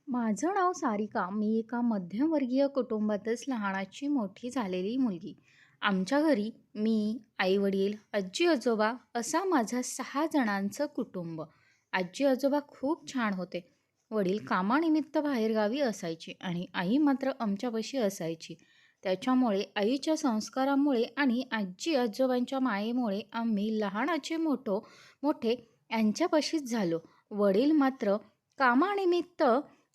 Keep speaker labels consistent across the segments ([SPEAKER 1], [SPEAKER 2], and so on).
[SPEAKER 1] माझं नाव सारिका. मी एका मध्यमवर्गीय कुटुंबातच लहानाची मोठी झालेली मुलगी. आमच्या घरी मी, आई-वडील, आजी-आजोबा असा माझा 6 जणांचं कुटुंब. आजी-आजोबा खूप छान होते. वडील कामानिमित्त बाहेरगावी असायचे आणि आई मात्र आमच्यापाशी असायची. त्याच्यामुळे आईच्या संस्कारामुळे आणि आजी-आजोबांच्या मायेमुळे आम्ही लहानाचे मोठे यांच्यापाशीच झालो. वडील मात्र कामानिमित्त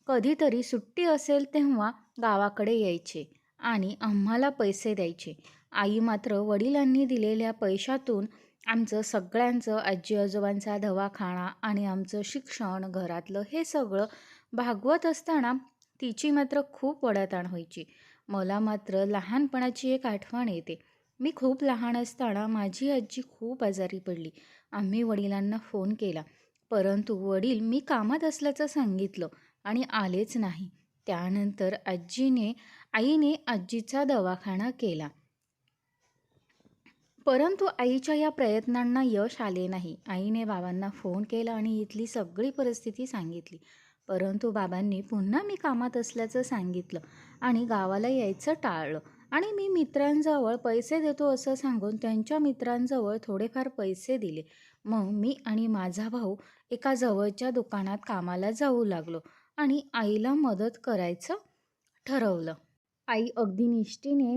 [SPEAKER 1] कधीतरी सुट्टी असेल तेव्हा गावाकडे यायचे आणि आम्हाला पैसे द्यायचे. आई मात्र वडिलांनी दिलेल्या पैशातून आमचं सगळ्यांचं आजी-आजोबांचा दवाखाना आणि आमचं शिक्षण, घरातलं हे सगळं भागवत असताना तिची मात्र खूप ओढाताण व्हायची. मला मात्र लहानपणाची एक आठवण येते. मी खूप लहान असताना माझी आजी खूप आजारी पडली. आम्ही वडिलांना फोन केला, परंतु वडील मी कामात असल्याचं सांगितलं आणि आलेच नाही. त्यानंतर आईने आजीचा दवाखाना केला. परंतु आईच्या या प्रयत्नांना यश आले नाही. आईने बाबांना फोन केला आणि इथली सगळी परिस्थिती सांगितली. परंतु बाबांनी पुन्हा मी कामात असल्याचं सांगितलं आणि गावाला यायचं टाळलं आणि मी मित्रांजवळ पैसे देतो असं सांगून त्यांच्या मित्रांजवळ थोडेफार पैसे दिले. मग मी आणि माझा भाऊ एका जवळच्या दुकानात कामाला जाऊ लागलो आणि आईला मदत करायचं ठरवलं. आई अगदी निष्ठेने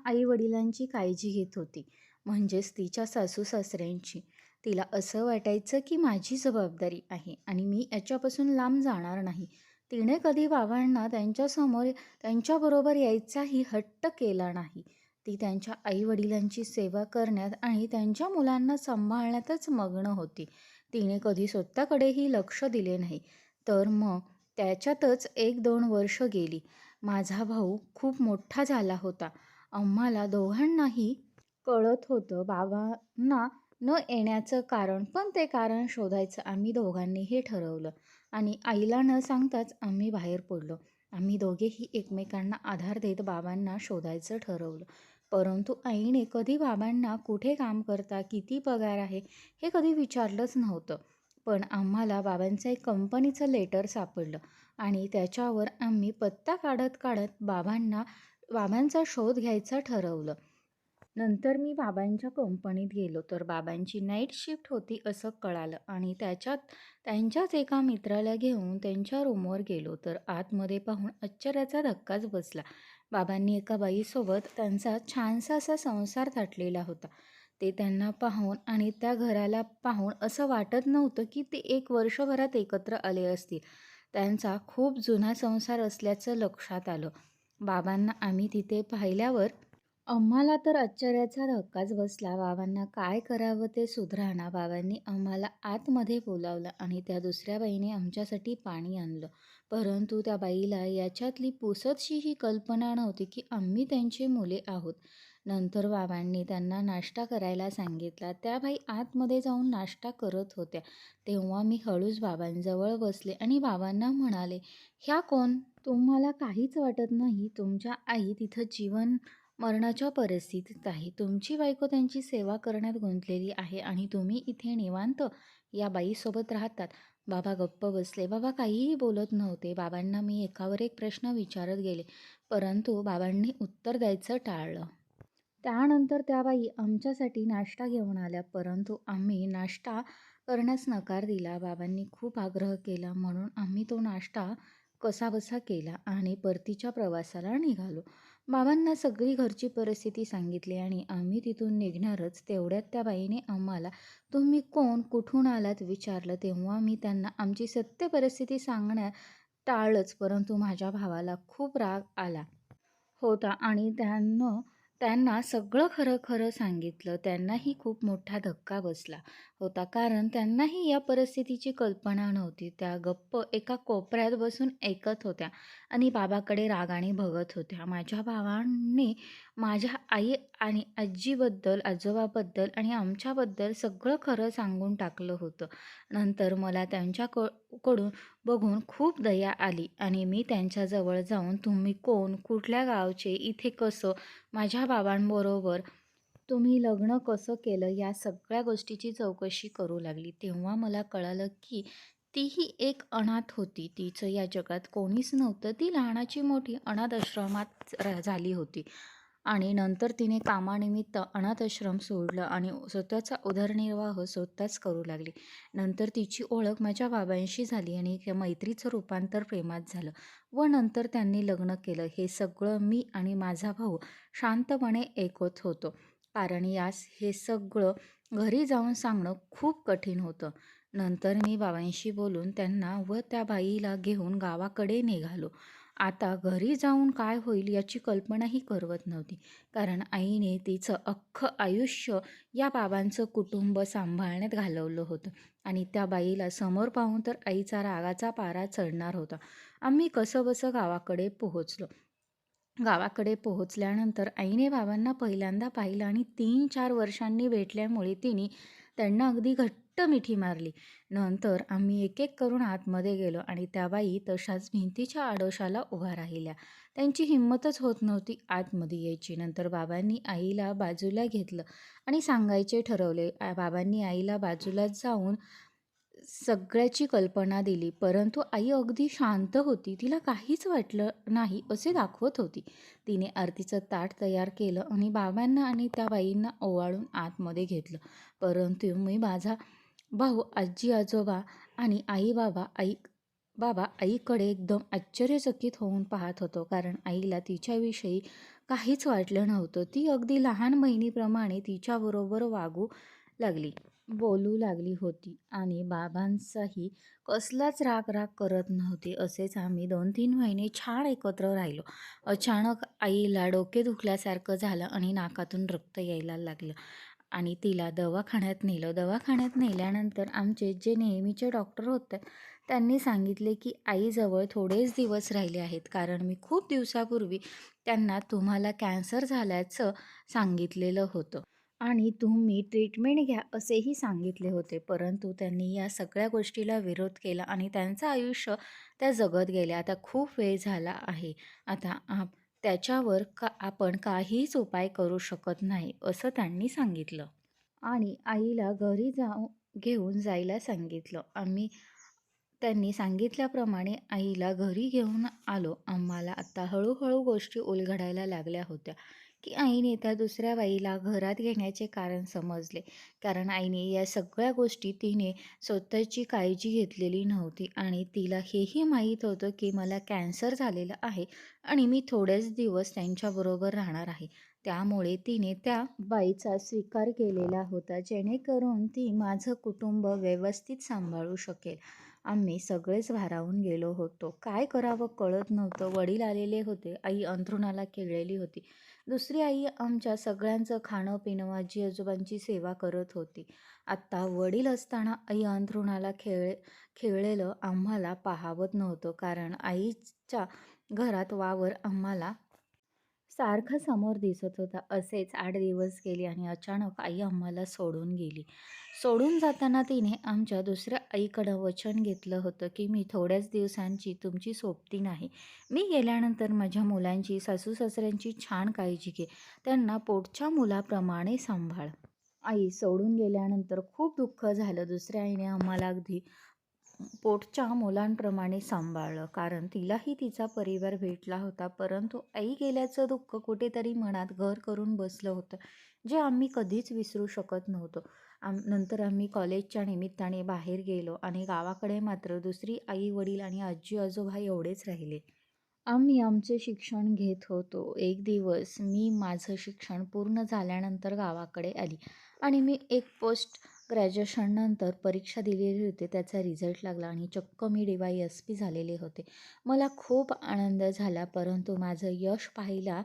[SPEAKER 1] आई-वडिलांची काळजी घेत होती. म्हणजेच तिच्या सासू-सासऱ्यांची. तिला असं वाटायचं की माझी जबाबदारी आहे आणि मी याच्यापासून लांब जाणार नाही. तिने कधी बाबांना त्यांच्याबरोबर यायचाही हट्ट केला नाही. ती त्यांच्या आई-वडिलांची सेवा करण्यात आणि त्यांच्या मुलांना सांभाळण्यातच मग्न होती. तिने कधी स्वतःकडेही लक्ष दिले नाही. तर मग त्याच्यातच 1-2 वर्ष गेली. माझा भाऊ खूप मोठा झाला होता. आम्हाला दोघांनाही कळत होतं बाबांना न येण्याचं कारण, पण ते कारण शोधायचं आम्ही दोघांनीही ठरवलं आणि आईला न सांगताच आम्ही बाहेर पडलो. आम्ही दोघेही एकमेकांना आधार देत बाबांना शोधायचं ठरवलं. परंतु आईने कधी बाबांना कुठे काम करता, किती पगार आहे, हे कधी विचारलंच नव्हतं. पण आम्हाला बाबांचं एक कंपनीचं लेटर सापडलं आणि त्याच्यावर आम्ही पत्ता काढत काढत बाबांचा शोध घ्यायचं ठरवलं. नंतर मी बाबांच्या कंपनीत गेलो तर बाबांची नाईट शिफ्ट होती असं कळालं आणि त्यांच्याच एका मित्राला घेऊन त्यांच्या रूमवर गेलो तर आतमध्ये पाहून आश्चर्याचा धक्काच बसला. बाबांनी एका बाईसोबत त्यांचा छानसा असा संसार थाटलेला होता. ते त्यांना पाहून आणि त्या घराला पाहून असं वाटत नव्हतं की ते 1 वर्षभरात एकत्र आले असतील. त्यांचा खूप जुना संसार असल्याचं लक्षात आलं. बाबांना आम्ही तिथे पाहिल्यावर आम्हाला तर आश्चर्याचा धक्काच बसला. बाबांना काय करावं ते सुधराना. बाबांनी आम्हाला आतमध्ये बोलावलं आणि त्या दुसऱ्या बाईने आमच्यासाठी पाणी आणलं. परंतु त्या बाईला याच्यातली पुसतशीही कल्पना नव्हती की आम्ही त्यांची मुले आहोत. नंतर बाबांनी त्यांना नाश्ता करायला सांगितला. त्या बाई आतमध्ये जाऊन नाश्ता करत होत्या. तेव्हा मी हळूच बाबांजवळ बसले आणि बाबांना म्हणाले, "ह्या कोण? तुम्हाला काहीच वाटत नाही? तुमच्या आई तिथं जीवन मरणाच्या परिस्थितीत आहे. तुमची बायको त्यांची सेवा करण्यात गुंतलेली आहे आणि तुम्ही इथे निवांत या बाईसोबत राहतात." बाबा गप्प बसले. बाबा काहीही बोलत नव्हते. बाबांना मी एकावर एक प्रश्न विचारत गेले, परंतु बाबांनी उत्तर द्यायचं टाळलं. त्यानंतर त्या बाई आमच्यासाठी नाश्ता घेऊन आल्या, परंतु आम्ही नाश्ता करण्यास नकार दिला. बाबांनी खूप आग्रह केला म्हणून आम्ही तो नाश्ता कसाबसा केला आणि परतीच्या प्रवासाला निघालो. बाबांना सगळी घरची परिस्थिती सांगितली आणि आम्ही तिथून निघणारच तेवढ्यात त्या बाईने आम्हाला, "तुम्ही कोण? कुठून आलात?" विचारलं. तेव्हा मी त्यांना आमची सत्य परिस्थिती सांगण्यात टाळलंच, परंतु माझ्या भावाला खूप राग आला होता आणि त्यांना सगळं खरं खरं सांगितलं. त्यांनाही खूप मोठा धक्का बसला होता, कारण त्यांनाही या परिस्थितीची कल्पना नव्हती. त्या गप्प एका कोपऱ्यात बसून ऐकत होत्या आणि बाबाकडे रागाने बघत होत्या. माझ्या भावाने माझ्या आई आणि आजीबद्दल, आजोबाबद्दल आणि आमच्याबद्दल सगळं खरं सांगून टाकलं होतं. नंतर मला त्यांच्याकडून बघून खूप दया आली आणि मी त्यांच्याजवळ जाऊन, "तुम्ही कोण? कुठल्या गावचे? इथे कसं? माझ्या बाबांबरोबर तुम्ही लग्न कसं केलं?" या सगळ्या गोष्टीची चौकशी करू लागली. तेव्हा मला कळालं की तीही एक अनाथ होती. तिचं या जगात कोणीच नव्हतं. ती लहानाची मोठी अनाथ आश्रमात झाली होती आणि नंतर तिने कामानिमित्त अनाथ आश्रम सोडलं आणि स्वतःचा उदरनिर्वाह स्वतःच करू लागली. नंतर तिची ओळख माझ्या बाबांशी झाली आणि त्या मैत्रीचं रूपांतर प्रेमात झालं व नंतर त्यांनी लग्न केलं. हे सगळं मी आणि माझा भाऊ शांतपणे ऐकत होतो. कारण यास हे सगळं घरी जाऊन सांगणं खूप कठीण होतं. नंतर मी बाबांशी बोलून त्यांना व त्या बाईला घेऊन गावाकडे निघालो. आता घरी जाऊन काय होईल याची कल्पनाही करवत नव्हती. कारण आईने तिचं अख्खं आयुष्य या बाबांचं कुटुंब सांभाळण्यात घालवलं होतं आणि त्या बाईला समोर पाहून तर आईचा रागाचा पारा चढणार होता. आम्ही कसंबसं गावाकडे पोहोचलो. गावाकडे पोहोचल्यानंतर आईने बाबांना पहिल्यांदा पाहिलं आणि 3-4 वर्षांनी भेटल्यामुळे तिने त्यांना अगदी घट्ट मिठी मारली. नंतर आम्ही एक-एक करून आतमध्ये गेलो आणि त्या बाई तशाच भिंतीच्या आडोशाला उभ्या राहिल्या. त्यांची हिंमतच होत नव्हती आतमध्ये यायची. नंतर बाबांनी आईला बाजूला घेतलं आणि सांगायचे ठरवले. बाबांनी आईला बाजूला जाऊन सगळ्याची कल्पना दिली. परंतु आई अगदी शांत होती. तिला काहीच वाटलं नाही असे दाखवत होती. तिने आरतीचं ताट तयार केलं आणि बाबांना आणि त्या बाईंना ओवाळून आतमध्ये घेतलं. परंतु मी माझा भाऊ, आजी-आजोबा आणि बाबा आईकडे एकदम आश्चर्यचकित होऊन पाहत होतो. कारण आईला तिच्याविषयी काहीच वाटलं नव्हतं. ती अगदी लहान बहिणीप्रमाणे तिच्याबरोबर वागू लागली, बोलू लागली होती आणि बाबांचाही कसलाच राग करत नव्हती. असेच आम्ही 2-3 महिने छान एकत्र राहिलो. अचानक आईला डोके दुखल्यासारखं झालं आणि नाकातून रक्त यायला लागलं आणि तिला दवाखान्यात नेलं. दवाखान्यात नेल्यानंतर आमचे जे नेहमीचे डॉक्टर होते त्यांनी सांगितले की आईजवळ थोडेच दिवस राहिले आहेत. कारण मी खूप दिवसापूर्वी त्यांना तुम्हाला कॅन्सर झाल्याचं सांगितलेलं होतं आणि तुम्ही ट्रीटमेंट घ्या असेही सांगितले होते. परंतु त्यांनी या सगळ्या गोष्टीला विरोध केला आणि त्यांचं आयुष्य त्या जगत गेल्या. आता खूप वेळ झाला आहे. आता त्याच्यावर आपण काहीच उपाय करू शकत नाही असं त्यांनी सांगितलं आणि आईला घरी घेऊन जायला सांगितलं. त्यांनी सांगितल्याप्रमाणे आईला घरी घेऊन आलो. आम्हाला आता हळूहळू गोष्टी उलगडायला लागल्या होत्या की आईने त्या दुसऱ्या बाईला घरात घेण्याचे कारण समजले. कारण आईने या सगळ्या गोष्टी तिने स्वतःची काळजी घेतलेली नव्हती आणि तिला हेही माहीत होतं की मला कॅन्सर झालेला आहे आणि मी थोडेच दिवस त्यांच्याबरोबर राहणार आहे. त्यामुळे तिने त्या बाईचा स्वीकार केलेला होता जेणेकरून ती माझं कुटुंब व्यवस्थित सांभाळू शकेल. आम्ही सगळेच भारावून गेलो होतो. काय करावं कळत नव्हतं. वडील आलेले होते. आई अंथरुणाला खिळलेली होती. दुसरी आई आमच्या सगळ्यांचं खाणं पिणं आजी आजोबांची सेवा करत होती. आत्ता वडील असताना आई अंथरुणाला खिळलेलं आम्हाला पाहावत नव्हतं. कारण आईच्या घरात वावर आम्हाला सारखा समोर दिसत होता. असेच 8 दिवस गेले आणि अचानक आई आम्हाला सोडून गेली. सोडून जाताना तिने आमच्या दुसऱ्या आईकडं वचन घेतलं होतं की मी थोड्याच दिवसांची तुमची सोबतीण आहे. मी गेल्यानंतर माझ्या मुलांची, सासू-सासऱ्यांची छान काळजी घे. त्यांना पोटच्या मुलाप्रमाणे सांभाळ. आई सोडून गेल्यानंतर खूप दुःख झालं. दुसऱ्या आईने आम्हाला अगदी पोटच्या मुलांप्रमाणे सांभाळलं. कारण तिलाही तिचा परिवार भेटला होता. परंतु आई गेल्याचं दुःख कुठेतरी मनात घर करून बसलं होतं, जे आम्ही कधीच विसरू शकत नव्हतो. नंतर आम्ही कॉलेजच्या निमित्ताने बाहेर गेलो आणि गावाकडे मात्र दुसरी आई, वडील आणि आजी आजोबा एवढेच राहिले. आम्ही आमचे शिक्षण घेत होतो. एक दिवस मी माझं शिक्षण पूर्ण झाल्यानंतर गावाकडे आली आणि मी एक पोस्ट ग्रॅज्युएशननंतर परीक्षा दिलेली होती. त्याचा रिझल्ट लागला आणि चक्क मी DYSP झालेले होते. मला खूप आनंद झाला. परंतु माझं यश पाहायला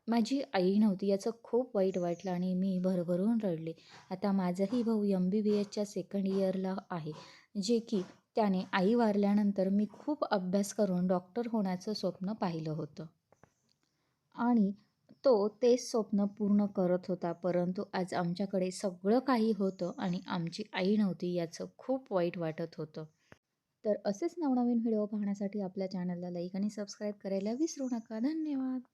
[SPEAKER 1] माझी आई नव्हती. याचं खूप वाईट वाटलं आणि मी भरभरून रडले. आता माझाही भाऊ MBBSच्या सेकंड इयरला आहे, जे की त्याने आई वारल्यानंतर मी खूप अभ्यास करून डॉक्टर होण्याचं स्वप्न पाहिलं होतं आणि तो तेच स्वप्न पूर्ण करत होता. परंतु आज आमच्याकडे सगळं काही होतं आणि आमची आई नव्हती याचं खूप वाईट वाटत होतं. तर असेच नवनवीन व्हिडिओ पाहण्यासाठी आपल्या चॅनलला लाईक आणि सबस्क्राईब करायला विसरू नका. धन्यवाद.